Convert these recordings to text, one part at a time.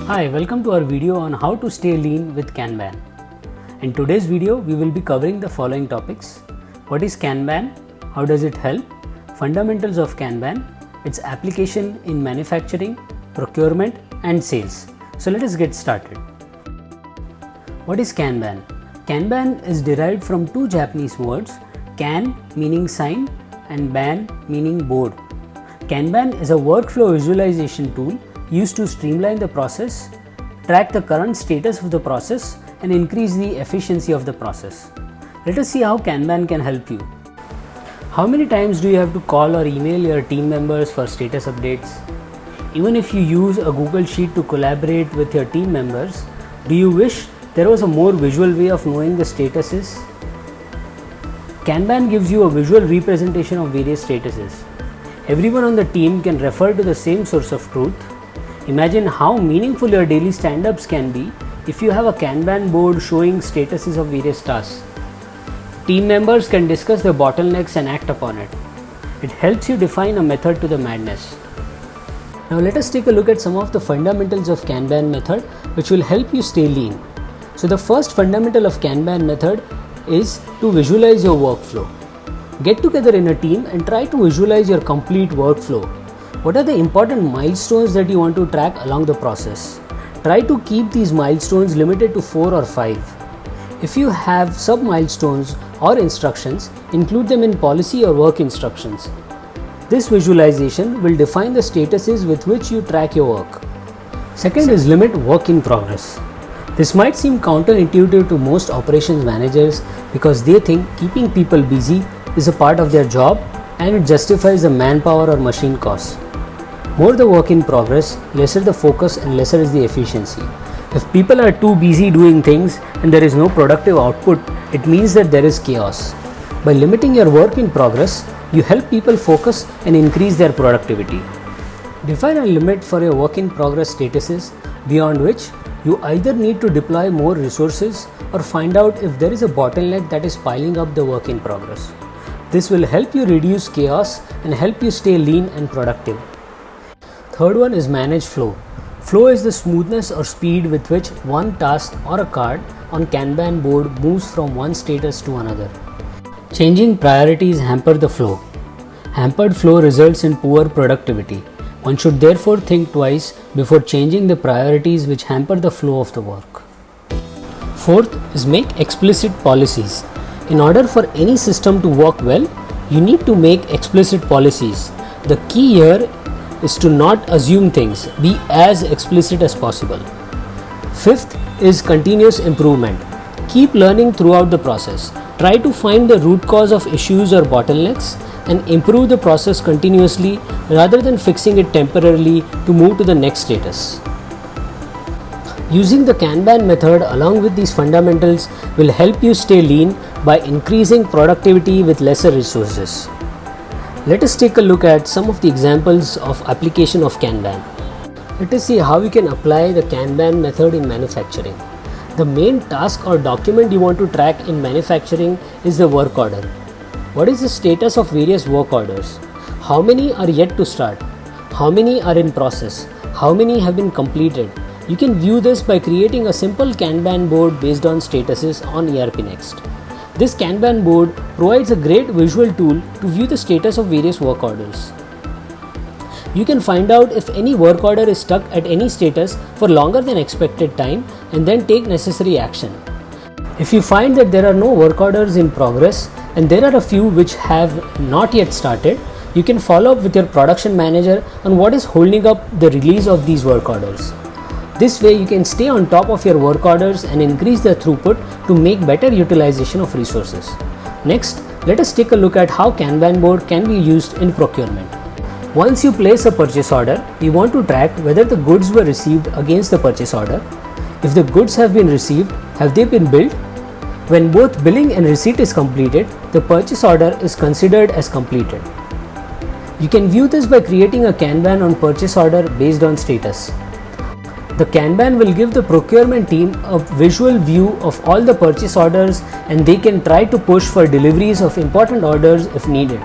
Hi, welcome to our video on how to stay lean with Kanban. In today's video, we will be covering the following topics. What is Kanban? How does it help? Fundamentals of Kanban, its application in manufacturing, procurement and sales. So let us get started. What is Kanban? Kanban is derived from two Japanese words, kan meaning sign and ban meaning board. Kanban is a workflow visualization tool used to streamline the process, track the current status of the process and increase the efficiency of the process. Let us see how Kanban can help you. How many times do you have to call or email your team members for status updates? Even if you use a Google Sheet to collaborate with your team members, do you wish there was a more visual way of knowing the statuses? Kanban gives you a visual representation of various statuses. Everyone on the team can refer to the same source of truth. Imagine how meaningful your daily stand-ups can be if you have a Kanban board showing statuses of various tasks. Team members can discuss their bottlenecks and act upon it. It helps you define a method to the madness. Now let us take a look at some of the fundamentals of Kanban method which will help you stay lean. So the first fundamental of Kanban method is to visualize your workflow. Get together in a team and try to visualize your complete workflow. What are the important milestones that you want to track along the process? Try to keep these milestones limited to 4 or 5. If you have sub-milestones or instructions, include them in policy or work instructions. This visualization will define the statuses with which you track your work. Second is limit work in progress. This might seem counterintuitive to most operations managers because they think keeping people busy is a part of their job and it justifies the manpower or machine costs. More the work in progress, lesser the focus and lesser is the efficiency. If people are too busy doing things and there is no productive output, it means that there is chaos. By limiting your work in progress, you help people focus and increase their productivity. Define a limit for your work in progress statuses, beyond which you either need to deploy more resources or find out if there is a bottleneck that is piling up the work in progress. This will help you reduce chaos and help you stay lean and productive. Third one is manage flow. Flow is the smoothness or speed with which one task or a card on Kanban board moves from one status to another. Changing priorities hamper the flow. Hampered flow results in poor productivity. One should therefore think twice before changing the priorities which hamper the flow of the work. Fourth is make explicit policies. In order for any system to work well, you need to make explicit policies. The key here is to not assume things, be as explicit as possible. Fifth is continuous improvement. Keep learning throughout the process. Try to find the root cause of issues or bottlenecks and improve the process continuously rather than fixing it temporarily to move to the next status. Using the Kanban method along with these fundamentals will help you stay lean by increasing productivity with lesser resources. Let us take a look at some of the examples of application of Kanban. Let us see how you can apply the Kanban method in manufacturing. The main task or document you want to track in manufacturing is the work order. What is the status of various work orders? How many are yet to start? How many are in process? How many have been completed? You can view this by creating a simple Kanban board based on statuses on ERP Next. This Kanban board provides a great visual tool to view the status of various work orders. You can find out if any work order is stuck at any status for longer than expected time and then take necessary action. If you find that there are no work orders in progress and there are a few which have not yet started, you can follow up with your production manager on what is holding up the release of these work orders. This way you can stay on top of your work orders and increase the throughput to make better utilization of resources. Next, let us take a look at how Kanban board can be used in procurement. Once you place a purchase order, you want to track whether the goods were received against the purchase order. If the goods have been received, have they been billed? When both billing and receipt is completed, the purchase order is considered as completed. You can view this by creating a Kanban on purchase order based on status. The Kanban will give the procurement team a visual view of all the purchase orders and they can try to push for deliveries of important orders if needed.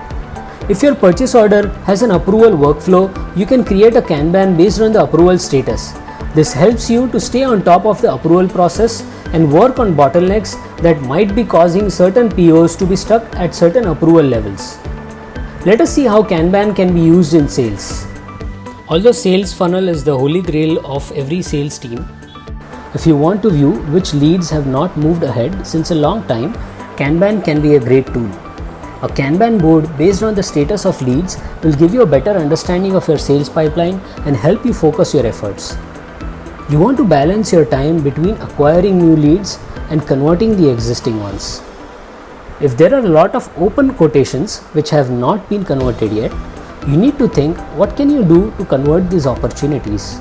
If your purchase order has an approval workflow, you can create a Kanban based on the approval status. This helps you to stay on top of the approval process and work on bottlenecks that might be causing certain POs to be stuck at certain approval levels. Let us see how Kanban can be used in sales. Although sales funnel is the holy grail of every sales team, if you want to view which leads have not moved ahead since a long time, Kanban can be a great tool. A Kanban board based on the status of leads will give you a better understanding of your sales pipeline and help you focus your efforts. You want to balance your time between acquiring new leads and converting the existing ones. If there are a lot of open quotations which have not been converted yet, you need to think, what can you do to convert these opportunities?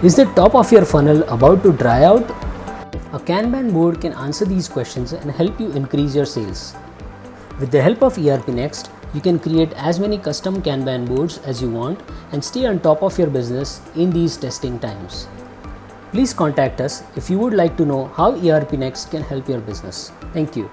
Is the top of your funnel about to dry out? A Kanban board can answer these questions and help you increase your sales. With the help of ERP Next, you can create as many custom Kanban boards as you want and stay on top of your business in these testing times. Please contact us if you would like to know how ERP Next can help your business. Thank you.